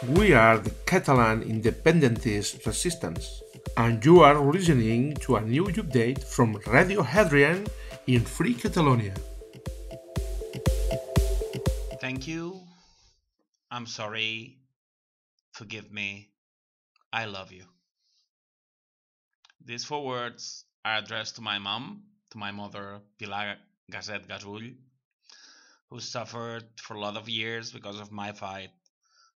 We are the Catalan independentist resistance, and you are listening to a new update from Radio Hadrian in Free Catalonia. Thank you. I'm sorry. Forgive me. I love you. These 4 words are addressed to my mother, Pilar Gaset Gassull, who suffered for a lot of years because of my fight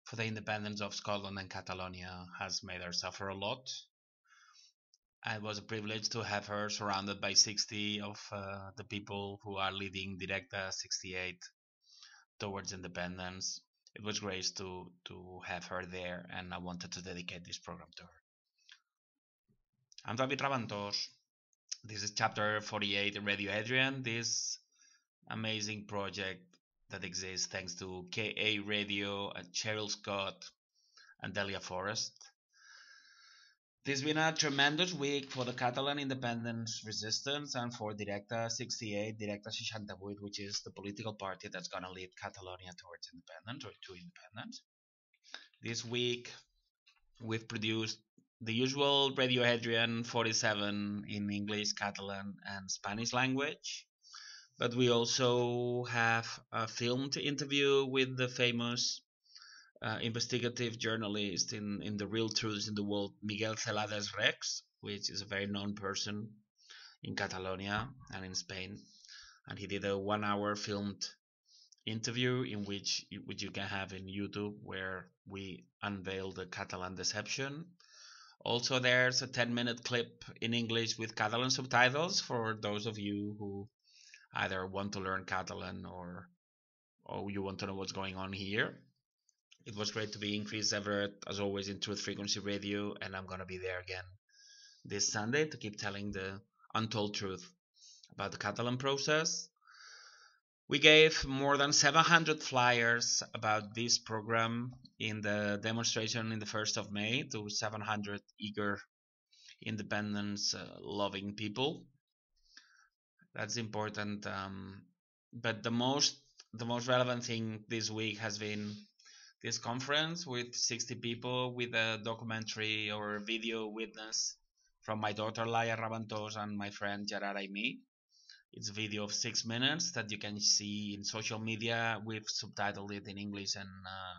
for the independence of Scotland and Catalonia, has made her suffer a lot. It was a privilege to have her surrounded by 60 of the people who are leading Directa 68 towards independence. It was great to have her there, and I wanted to dedicate this program to her. I'm David Rabantos. This is chapter 48 in Radio Hadrian, this amazing project that exists thanks to KA Radio and Cheryl Scott and Delia Forrest. This has been a tremendous week for the Catalan independence resistance and for Directa 68, Directa 68, which is the political party that's going to lead Catalonia towards independence or to independence. This week we've produced the usual Radio Hadrian 47 in English, Catalan and Spanish language. But we also have a filmed interview with the famous investigative journalist in the Real Truths in the World, Miguel Celades Rex, which is a very known person in Catalonia and in Spain. And he did a 1-hour filmed interview in which you can have in YouTube, where we unveil the Catalan deception. Also, there's a 10-minute clip in English with Catalan subtitles for those of you who either want to learn Catalan or you want to know what's going on here. It was great to be in Chris Everett, as always, in Truth Frequency Radio, and I'm going to be there again this Sunday to keep telling the untold truth about the Catalan process. We gave more than 700 flyers about this program in the demonstration in the 1st of May to 700 eager independence-loving people. That's important, but the most relevant thing this week has been this conference with 60 people, with a documentary or video witness from my daughter Laia Rabantos and my friend Gerard Aimee. It's a video of 6 minutes that you can see in social media. We've subtitled it in English and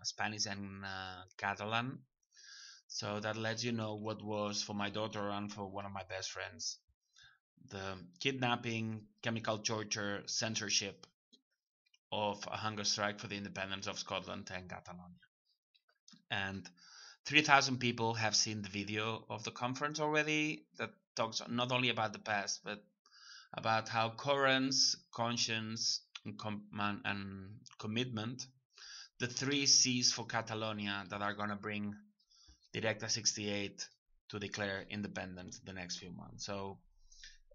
Spanish and Catalan, so that lets you know what was, for my daughter and for one of my best friends, the kidnapping, chemical torture, censorship of a hunger strike for the independence of Scotland and Catalonia. And 3,000 people have seen the video of the conference already, that talks not only about the past, but about how coherence, conscience, and commitment, the 3 C's for Catalonia that are going to bring Directa 68 to declare independence the next few months. So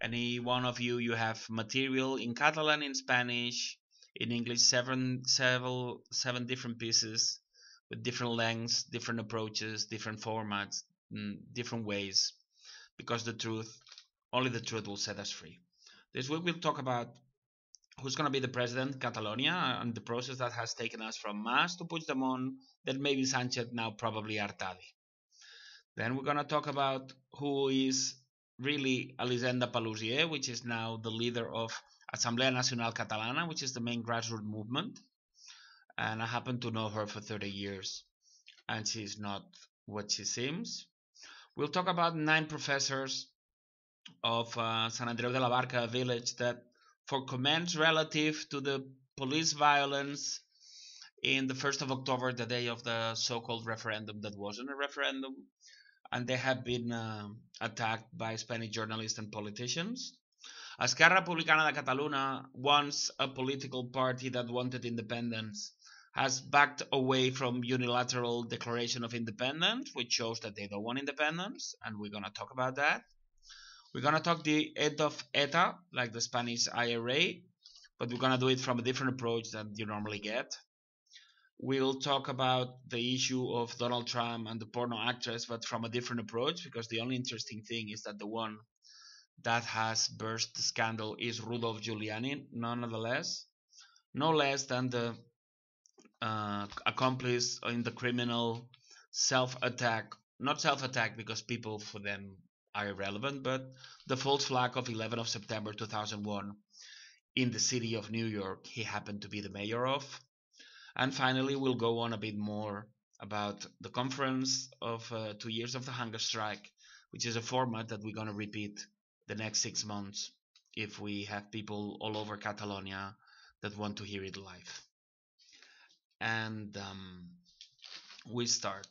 any one of you have material in Catalan, in Spanish, in English, seven different pieces with different lengths, different approaches, different formats, different ways, because only the truth will set us free. This week we'll talk about who's going to be the president of Catalonia and the process that has taken us from Mas to Puigdemont, then maybe Sánchez, now probably Artadi. Then we're going to talk about who is really Elisenda Paluzie, which is now the leader of Assemblea Nacional Catalana, which is the main grassroots movement. And I happen to know her for 30 years, and she's not what she seems. We'll talk about 9 professors of Sant Andreu de la Barca village that, for comments relative to the police violence in the 1st of October, the day of the so-called referendum that wasn't a referendum, and they have been attacked by Spanish journalists and politicians. Esquerra Republicana de Catalunya, once a political party that wanted independence, has backed away from unilateral declaration of independence, which shows that they don't want independence, and we're going to talk about that. We're going to talk the end of ETA, like the Spanish IRA, but we're going to do it from a different approach than you normally get. We'll talk about the issue of Donald Trump and the porno actress, but from a different approach, because the only interesting thing is that the one that has burst the scandal is Rudolph Giuliani, nonetheless, no less than the accomplice in the criminal self-attack, not self-attack because people for them are irrelevant, but the false flag of 11th of September 2001 in the city of New York he happened to be the mayor of. And finally, we'll go on a bit more about the conference of 2 years of the hunger strike, which is a format that we're going to repeat the next 6 months if we have people all over Catalonia that want to hear it live. And we start.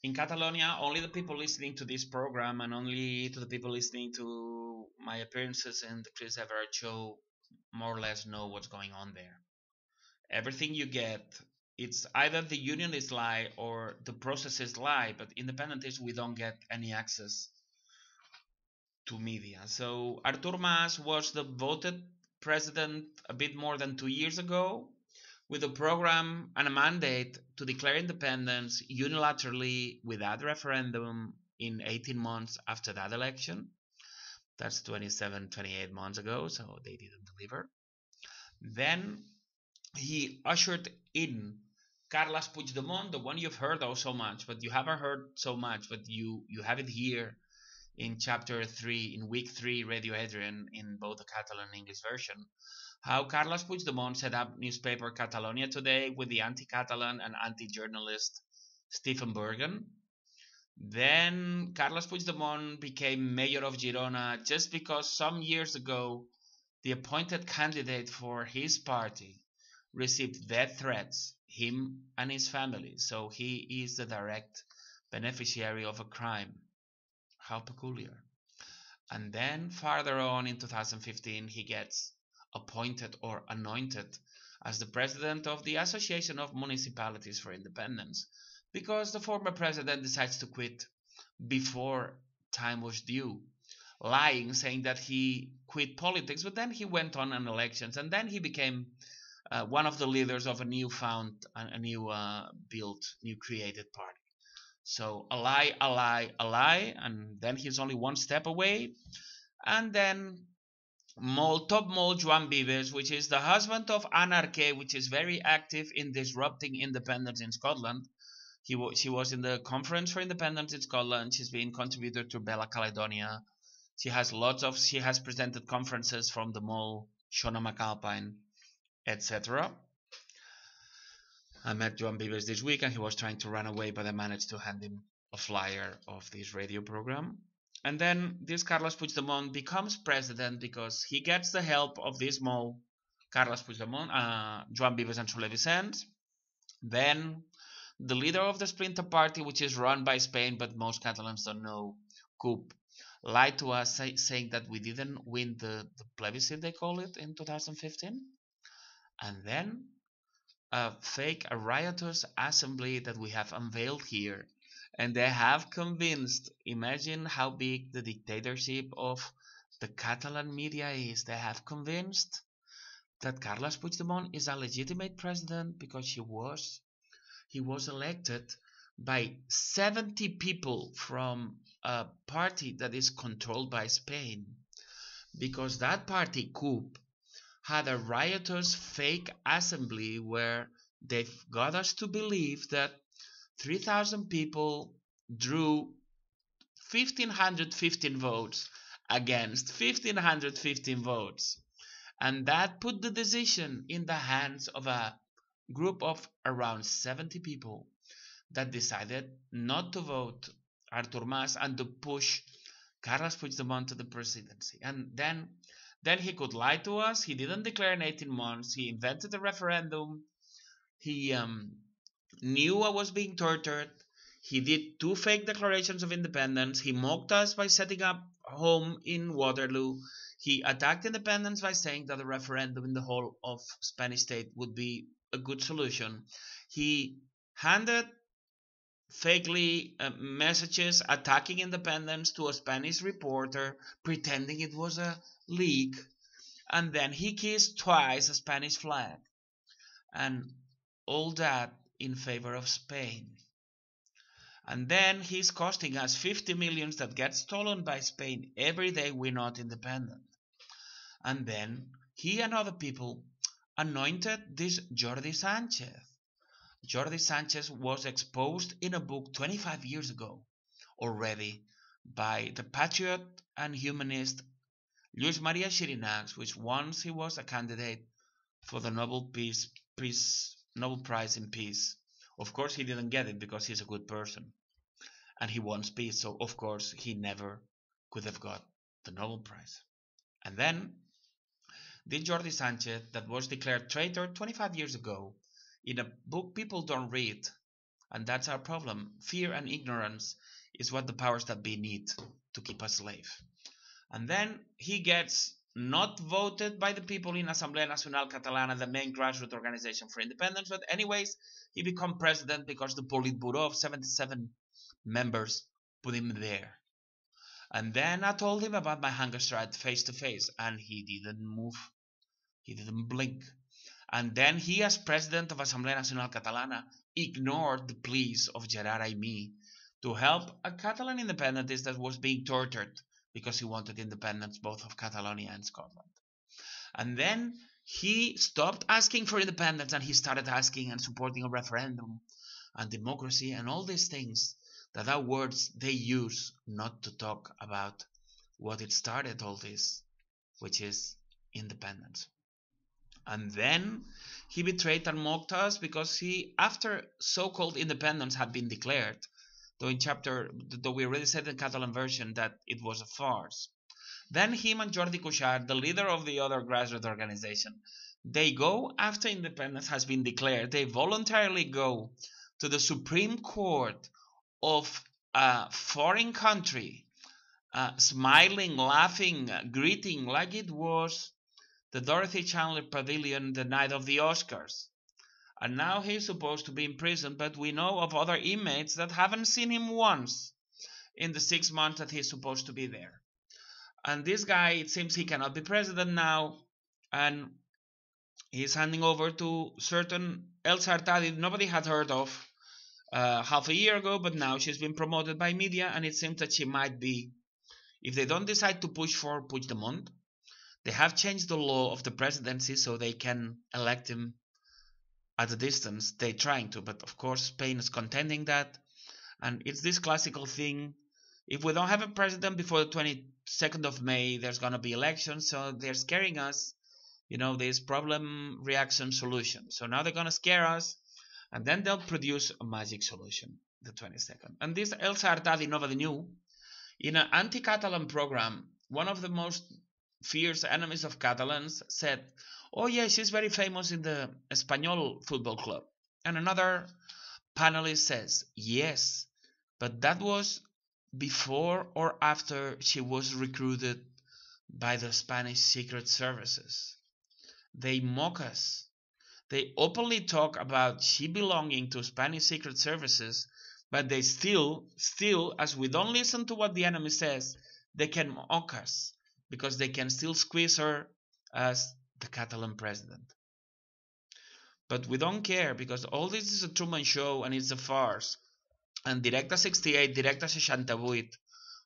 In Catalonia, only the people listening to this program and only to the people listening to my appearances in the Chris Everett show more or less know what's going on there. Everything you get, it's either the unionists lie or the processes lie, but independentists, we don't get any access to media. So Artur Mas was the voted president a bit more than 2 years ago, with a program and a mandate to declare independence unilaterally without referendum in 18 months after that election. That's 27, 28 months ago, so they didn't deliver. Then he ushered in Carles Puigdemont, the one you've heard of so much, but you haven't heard so much, but you have it here in chapter 3, in week 3, Radio Hadrian, in both the Catalan and English version, how Carles Puigdemont set up newspaper Catalonia Today with the anti-Catalan and anti-journalist Stephen Bergen. Then Carles Puigdemont became mayor of Girona just because some years ago the appointed candidate for his party received death threats, him and his family. So he is the direct beneficiary of a crime. How peculiar. And then farther on in 2015 he gets appointed or anointed as the president of the Association of Municipalities for Independence, because the former president decides to quit before time was due, lying, saying that he quit politics, but then he went on in elections, and then he became one of the leaders of a new created party. So a lie, and then he's only one step away. And then top mole Joan Vives, which is the husband of Anarchy, which is very active in disrupting independence in Scotland. She was in the Conference for Independence in Scotland. She's been contributor to Bella Caledonia. She has presented conferences from the mole, Shona McAlpine, etc. I met Joan Vives this week and he was trying to run away, but I managed to hand him a flyer of this radio program. And then this Carles Puigdemont becomes president because he gets the help of this mole, Carles Puigdemont, Joan Vives and Soler Vicens. Then the leader of the Splinter Party, which is run by Spain, but most Catalans don't know, CUP, lied to us saying that we didn't win the plebiscite, they call it, in 2015. And then a riotous assembly that we have unveiled here. And they have convinced, imagine how big the dictatorship of the Catalan media is. They have convinced that Carles Puigdemont is a legitimate president because he was elected by 70 people from a party that is controlled by Spain. Because that party, CUP, had a riotous fake assembly where they've got us to believe that 3,000 people drew 1,515 votes against 1,515 votes. And that put the decision in the hands of a group of around 70 people that decided not to vote Artur Mas and to push Carles Puigdemont to the presidency. And then he could lie to us. He didn't declare in 18 months. He invented a referendum. He knew I was being tortured. He did 2 fake declarations of independence. He mocked us by setting up home in Waterloo. He attacked independence by saying that a referendum in the whole of Spanish state would be a good solution. He handed fakely messages attacking independence to a Spanish reporter, pretending it was a leak. And then he kissed twice a Spanish flag. And all that in favor of Spain. And then he's costing us 50 million that gets stolen by Spain every day we're not independent. And then he and other people anointed this Jordi Sánchez. Jordi Sánchez was exposed in a book 25 years ago already by the patriot and humanist Lluís Maria Xirinacs, which once he was a candidate for the Nobel Prize in Peace. Of course, he didn't get it because he's a good person and he wants peace, so of course he never could have got the Nobel Prize. And then did Jordi Sánchez, that was declared traitor 25 years ago, in a book people don't read, and that's our problem. Fear and ignorance is what the powers that be need to keep us slave. And then he gets not voted by the people in Assemblea Nacional Catalana, the main grassroots organization for independence, but anyways, he became president because the Politburo of 77 members put him there. And then I told him about my hunger strike face to face, and he didn't move. He didn't blink. And then he, as president of Assemblea Nacional Catalana, ignored the pleas of Gerard Aimí to help a Catalan independentist that was being tortured because he wanted independence both of Catalonia and Scotland. And then he stopped asking for independence and he started asking and supporting a referendum and democracy and all these things that are words they use not to talk about what it started all this, which is independence. And then he betrayed and mocked us because he, after so-called independence had been declared, though we already said in the Catalan version that it was a farce, then him and Jordi Cuixart, the leader of the other grassroots organization, they go after independence has been declared, they voluntarily go to the Supreme Court of a foreign country, smiling, laughing, greeting like it was the Dorothy Chandler Pavilion the night of the Oscars. And now he's supposed to be in prison, but we know of other inmates that haven't seen him once in the 6 months that he's supposed to be there. And this guy, it seems he cannot be president now, and he's handing over to certain Elisenda Artadi nobody had heard of half a year ago, but now she's been promoted by media, and it seems that she might be, if they don't decide to push for Puigdemont, they have changed the law of the presidency so they can elect him at a distance. They're trying to, but of course Spain is contending that, and it's this classical thing. If we don't have a president before the 22nd of May, there's going to be elections, so they're scaring us, this problem reaction solution. So now they're going to scare us, and then they'll produce a magic solution, the 22nd. And this Elisenda Artadi nobody knew. In an anti-Catalan program, one of the most fierce enemies of Catalans said, oh yeah, she's very famous in the Espanyol football club. And another panelist says, yes, but that was before or after she was recruited by the Spanish secret services. They mock us. They openly talk about she belonging to Spanish secret services, but they still, as we don't listen to what the enemy says, they can mock us because they can still squeeze her as the Catalan president. But we don't care because all this is a Truman Show and it's a farce. And Directa 68, Directa 68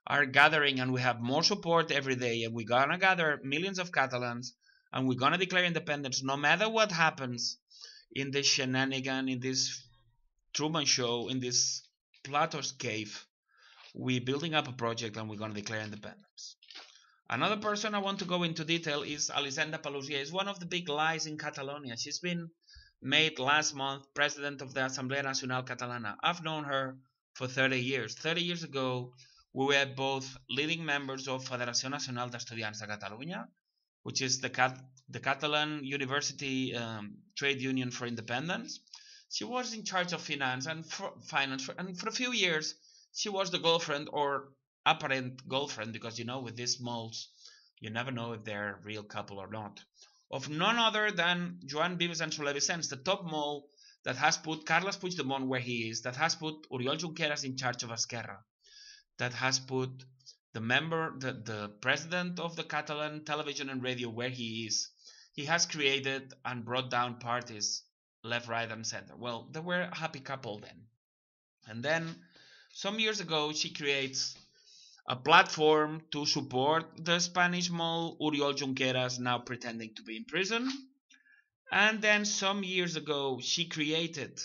are gathering, and we have more support every day, and we're gonna gather millions of Catalans, and we're gonna declare independence no matter what happens in this shenanigan, in this Truman Show, in this Plato's cave. We're building up a project and we're gonna declare independence. Another person I want to go into detail is Elisenda Paluzie. Is one of the big lies in Catalonia. She's been made last month president of the Assemblea Nacional Catalana. I've known her for 30 years. 30 years ago, we were both leading members of Federació Nacional d'Estudiants de Catalunya, which is the Catalan University Trade Union for Independence. She was in charge of finance, and for a few years, she was the girlfriend or apparent girlfriend, because with these malls, you never know if they're a real couple or not, of none other than Joan Vives and Soler Vicens, the top mall that has put Carles Puigdemont where he is, that has put Oriol Junqueras in charge of Esquerra, that has put the president of the Catalan television and radio where he is. He has created and brought down parties left, right, and center. Well, they were a happy couple then. And then some years ago, she creates a platform to support the Spanish mall Oriol Junqueras, now pretending to be in prison. And then some years ago, she created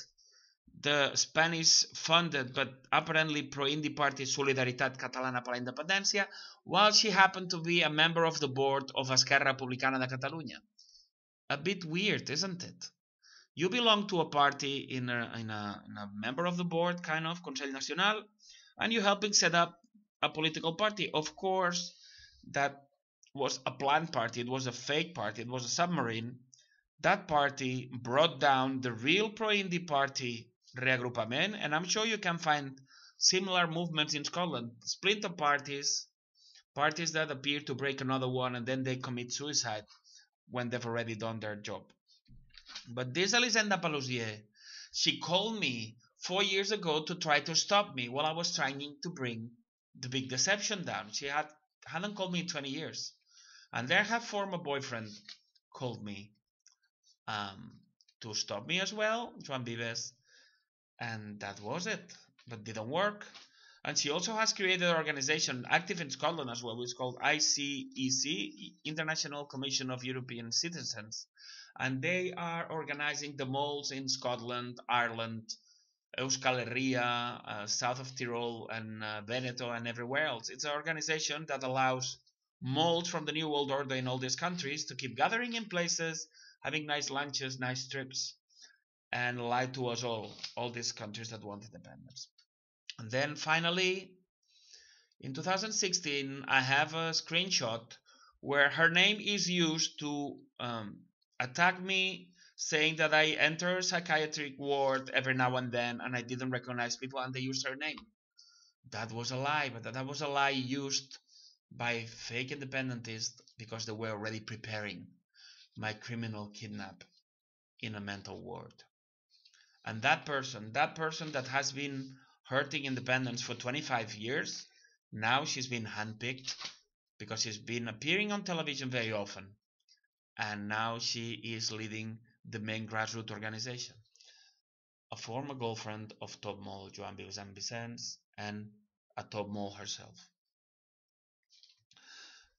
the Spanish-funded but apparently pro-indie party Solidaritat Catalana per la Independència, while she happened to be a member of the board of Esquerra Republicana de Catalunya. A bit weird, isn't it? You belong to a party in a member of the board, kind of, Consell Nacional, and you're helping set up a political party. Of course, that was a planned party. It was a fake party. It was a submarine. That party brought down the real pro-indie party, Reagrupament, and I'm sure you can find similar movements in Scotland. Splinter parties, parties that appear to break another one and then they commit suicide when they've already done their job. But this Elisenda Paluzie, she called me 4 years ago to try to stop me while I was trying to bring the big deception down. She hadn't called me in 20 years. And then her former boyfriend called me to stop me as well, Joan Vives. And that was it. But didn't work. And she also has created an organization active in Scotland as well, which is called ICEC, International Commission of European Citizens. And they are organizing the malls in Scotland, Ireland, Euskal Herria, south of Tyrol, and Veneto, and everywhere else. It's an organization that allows malls from the New World Order in all these countries to keep gathering in places, having nice lunches, nice trips, and lie to us all these countries that want independence. And then finally, in 2016, I have a screenshot where her name is used to attack me, saying that I enter psychiatric ward every now and then and I didn't recognize people, and they used her name. That was a lie, but that was a lie used by fake independentists because they were already preparing my criminal kidnap in a mental ward. And that person that has been hurting independence for 25 years, now she's been handpicked because she's been appearing on television very often. And now she is leading the main grassroots organization. A former girlfriend of top mole Joan Vives and a top mole herself.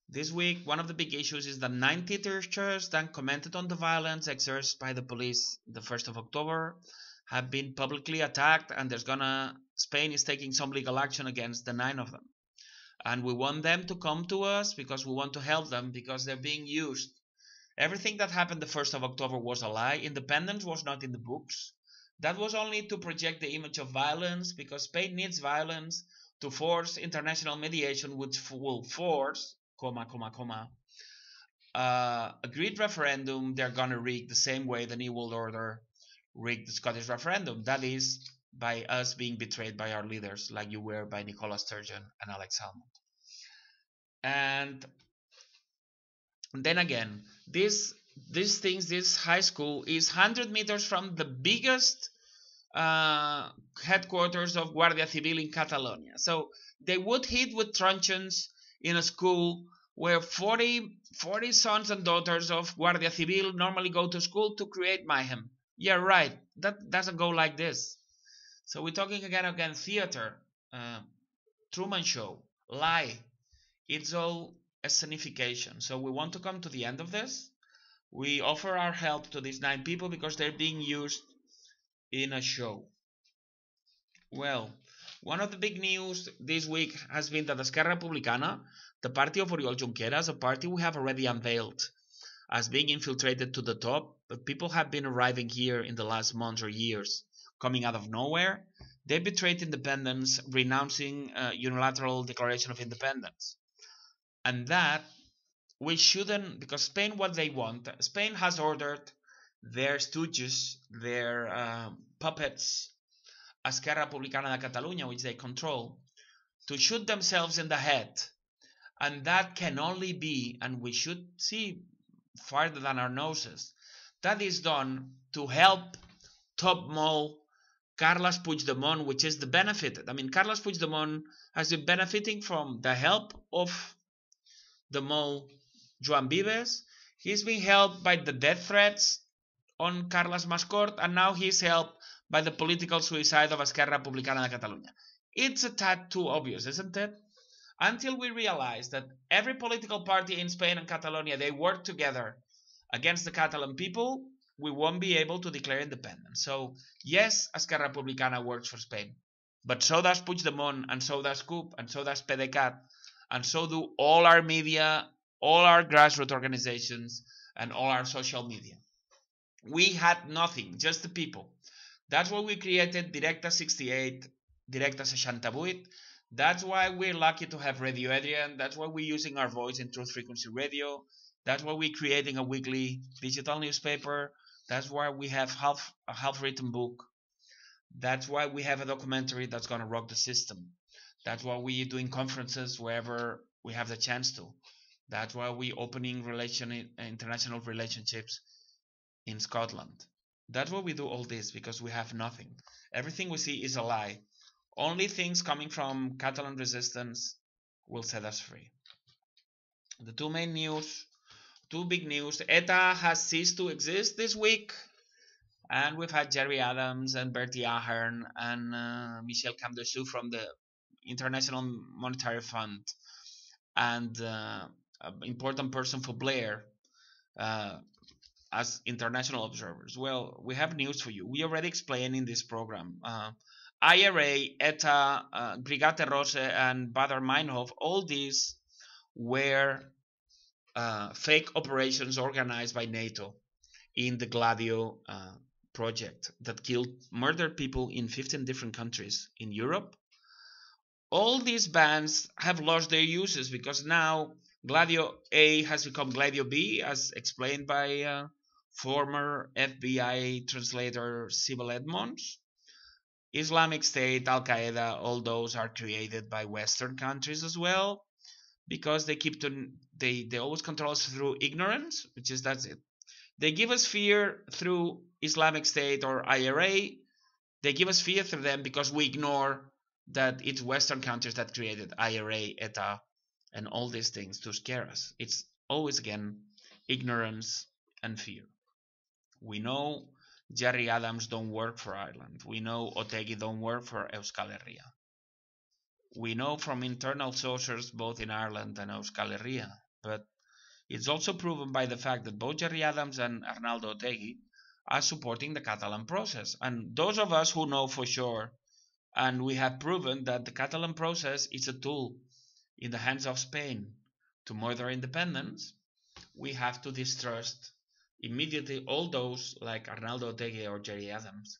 This week, one of the big issues is that 90 teachers that commented on the violence exercised by the police the 1st of October have been publicly attacked, and Spain is taking some legal action against the 9 of them. And we want them to come to us because we want to help them because they're being used. Everything that happened the 1st of October was a lie. Independence was not in the books. That was only to project the image of violence because Spain needs violence to force international mediation, which will force, a great referendum they're going to rig the same way the New World Order rigged the Scottish referendum. That is, by us being betrayed by our leaders, like you were by Nicola Sturgeon and Alex Salmond. And then again, this high school is 100 meters from the biggest headquarters of Guardia Civil in Catalonia. So they would hit with truncheons in a school where 40 sons and daughters of Guardia Civil normally go to school to create mayhem. Yeah, right. That doesn't go like this. So we're talking again theater, Truman Show, lie. It's all a scenification. So we want to come to the end of this. We offer our help to these 9 people because they're being used in a show. Well, one of the big news this week has been that Esquerra Republicana, the party of Oriol Junqueras, a party we have already unveiled as being infiltrated to the top, but people have been arriving here in the last months or years, coming out of nowhere. They betrayed independence, renouncing unilateral declaration of independence. And that we shouldn't, because Spain, what they want, Spain has ordered their stooges, their puppets, Esquerra Republicana de Catalunya, which they control, to shoot themselves in the head. And that can only be, and we should see farther than our noses, that is done to help top mole Carles Puigdemont, which is the benefited. I mean, Carles Puigdemont has been benefiting from the help of the mole Joan Vives. He's been helped by the death threats on Carles Mascort, and now he's helped by the political suicide of Esquerra Republicana de Catalunya. It's a tad too obvious, isn't it? Until we realize that every political party in Spain and Catalonia, they work together against the Catalan people, we won't be able to declare independence. So yes, Esquerra Republicana works for Spain, but so does Puigdemont, and so does CUP, and so does PDeCAT, and so do all our media, all our grassroots organizations, and all our social media. We had nothing, just the people. That's why we created Directa 68, Directa 68. That's why we're lucky to have Radio Adrian. That's why we're using our voice in Truth Frequency Radio. That's why we're creating a weekly digital newspaper. That's why we have a half-written book. That's why we have a documentary that's going to rock the system. That's why we're doing conferences wherever we have the chance to. That's why we're opening international relationships in Scotland. That's why we do all this, because we have nothing. Everything we see is a lie. Only things coming from Catalan resistance will set us free. The two big news. ETA has ceased to exist this week, and we've had Jerry Adams and Bertie Ahern and Michel Camdessus from the International Monetary Fund, and an important person for Blair as international observers. Well, we have news for you. We already explained in this program. IRA, ETA, Brigate Rosse, and Baader Meinhof, all these were fake operations organized by NATO in the Gladio project that murdered people in 15 different countries in Europe. All these bans have lost their uses because now Gladio A has become Gladio B, as explained by former FBI translator Sibel Edmonds. Islamic State, Al Qaeda, all those are created by Western countries as well, because they always control us through ignorance, that's it. They give us fear through Islamic State or IRA. They give us fear through them because we ignore that it's Western countries that created IRA, ETA, and all these things to scare us. It's always, again, ignorance and fear. We know Jerry Adams don't work for Ireland. We know Otegi don't work for Euskal Herria. We know from internal sources both in Ireland and Euskal Herria, but it's also proven by the fact that both Jerry Adams and Arnaldo Otegi are supporting the Catalan process. And those of us who know for sure, and we have proven that the Catalan process is a tool in the hands of Spain to murder independence, we have to distrust immediately all those like Arnaldo Otegi or Jerry Adams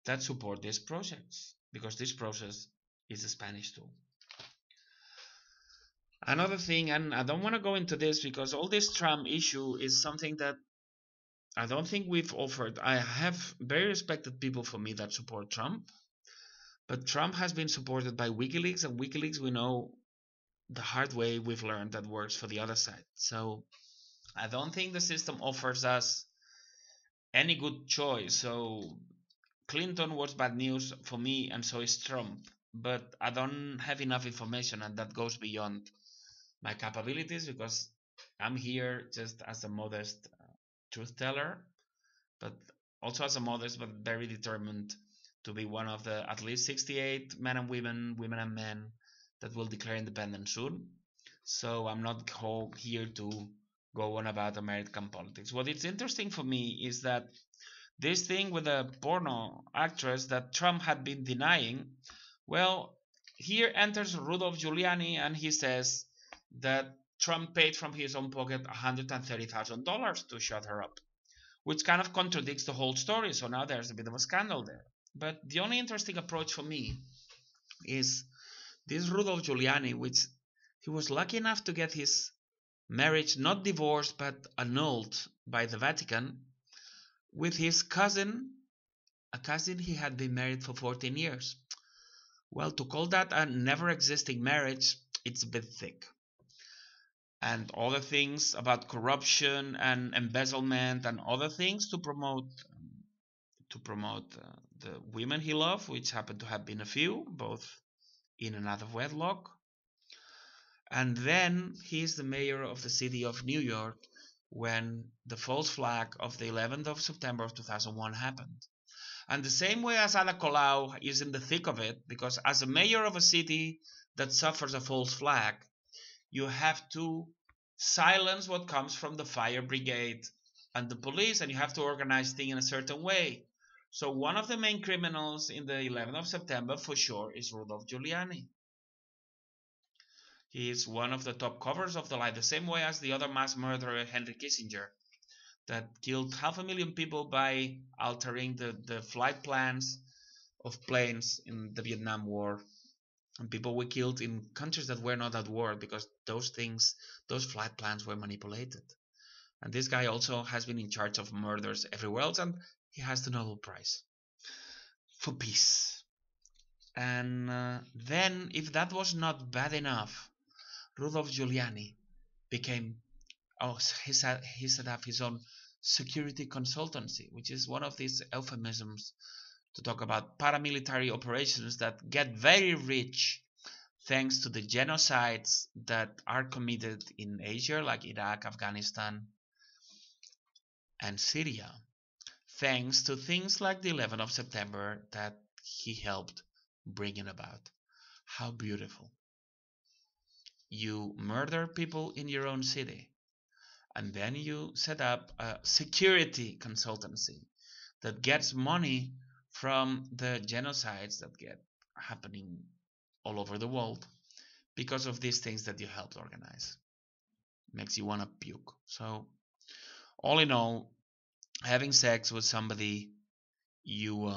that support this process, because this process is a Spanish tool. Another thing, and I don't want to go into this because all this Trump issue is something that I don't think we've offered. I have very respected people for me that support Trump, but Trump has been supported by WikiLeaks, and WikiLeaks, we know the hard way we've learned that works for the other side. So I don't think the system offers us any good choice. So Clinton was bad news for me, and so is Trump. But I don't have enough information, and that goes beyond my capabilities, because I'm here just as a modest truth teller, but also as a modest but very determined to be one of the at least 68 men and women and men that will declare independence soon. So I'm not here to go on about American politics. What is interesting for me is that this thing with the porno actress that Trump had been denying, well, here enters Rudolph Giuliani, and he says that Trump paid from his own pocket $130,000 to shut her up, which kind of contradicts the whole story. So now there's a bit of a scandal there. But the only interesting approach for me is this Rudolph Giuliani, which he was lucky enough to get his marriage not divorced but annulled by the Vatican with his cousin, a cousin he had been married for 14 years. Well, to call that a never existing marriage, it's a bit thick. And other things about corruption and embezzlement and other things to promote the women he loved, which happened to have been a few, both in and out of wedlock. And then he is the mayor of the city of New York when the false flag of the 11th of September of 2001 happened. And the same way as Ada Colau is in the thick of it, because as a mayor of a city that suffers a false flag, you have to silence what comes from the fire brigade and the police, and you have to organize things in a certain way. So one of the main criminals in the 11th of September for sure is Rudolph Giuliani. He is one of the top covers of the lie, the same way as the other mass murderer Henry Kissinger, that killed 500,000 people by altering the flight plans of planes in the Vietnam War. And people were killed in countries that were not at war because those flight plans were manipulated. And this guy also has been in charge of murders everywhere else, and he has the Nobel Prize for peace. And then, if that was not bad enough, Rudolph Giuliani became, he set up his own security consultancy, which is one of these euphemisms to talk about paramilitary operations that get very rich thanks to the genocides that are committed in Asia, like Iraq, Afghanistan, and Syria, thanks to things like the 11th of September that he helped bringing about. How beautiful. You murder people in your own city, and then you set up a security consultancy that gets money from the genocides that get happening all over the world because of these things that you helped organize. Makes you want to puke. So, all in all, having sex with somebody you're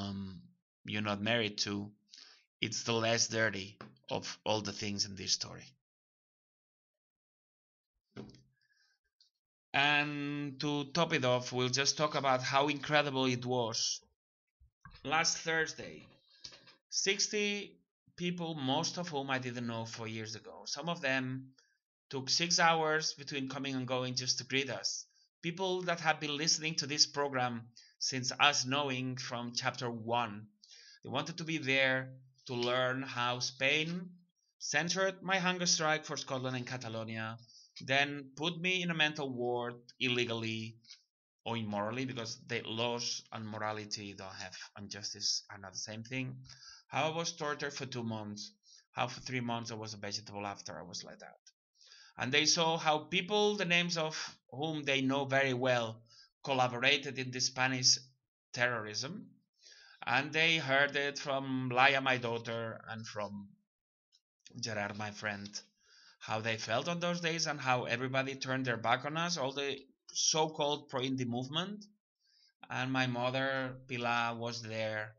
not married to, it's the less dirty of all the things in this story. And to top it off, we'll just talk about how incredible it was. Last Thursday, 60 people, most of whom I didn't know 4 years ago. Some of them took 6 hours between coming and going just to greet us. People that have been listening to this program since us knowing from chapter 1. They wanted to be there to learn how Spain censored my hunger strike for Scotland and Catalonia, then put me in a mental ward illegally or immorally, because the laws and morality don't have, and justice are not the same thing. How I was tortured for 2 months, how for 3 months I was a vegetable after I was let out. And they saw how people, the names of whom they know very well, collaborated in the Spanish terrorism. And they heard it from Laia, my daughter, and from Gerard, my friend, how they felt on those days and how everybody turned their back on us, all the so-called pro-indie movement. And my mother, Pilar, was there,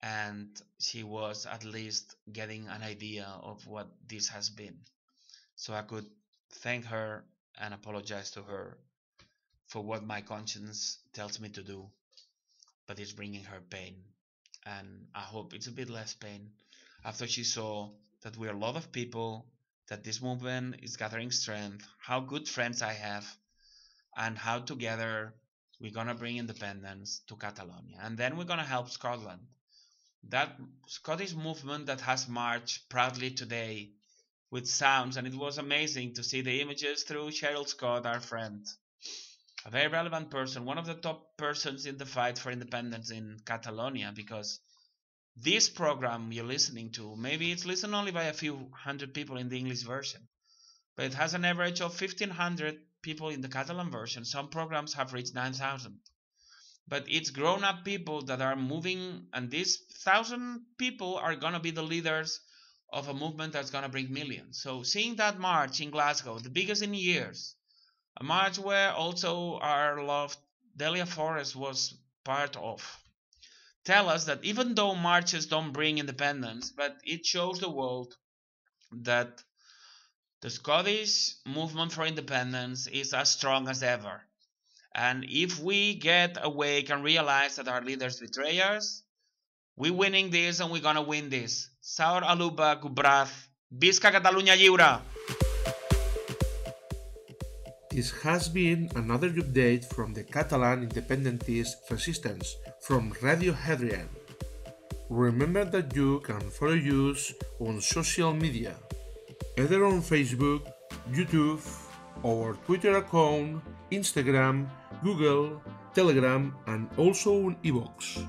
and she was at least getting an idea of what this has been. So I could thank her and apologize to her for what my conscience tells me to do, but it's bringing her pain. And I hope it's a bit less pain after she saw that we're a lot of people, that this movement is gathering strength, how good friends I have, and how together we're going to bring independence to Catalonia. And then we're going to help Scotland. That Scottish movement that has marched proudly today with sounds, and it was amazing to see the images through Cheryl Scott, our friend, a very relevant person, one of the top persons in the fight for independence in Catalonia, because this program you're listening to, maybe it's listened only by a few hundred people in the English version, but it has an average of 1,500 people in the Catalan version. Some programs have reached 9,000. But it's grown-up people that are moving, and these 1,000 people are going to be the leaders of a movement that's going to bring millions. So seeing that march in Glasgow, the biggest in years, a march where also our loved Delia Forrest was part of, tell us that even though marches don't bring independence, but it shows the world that the Scottish movement for independence is as strong as ever. And if we get awake and realize that our leaders betray us, we're winning this and we're going to win this. Saur Aluba Gubrath, Visca Catalunya Lliure! This has been another update from the Catalan independentist resistance from Radio Hadrian. Remember that you can follow us on social media, either on Facebook, YouTube, our Twitter account, Instagram, Google, Telegram, and also on iVoox.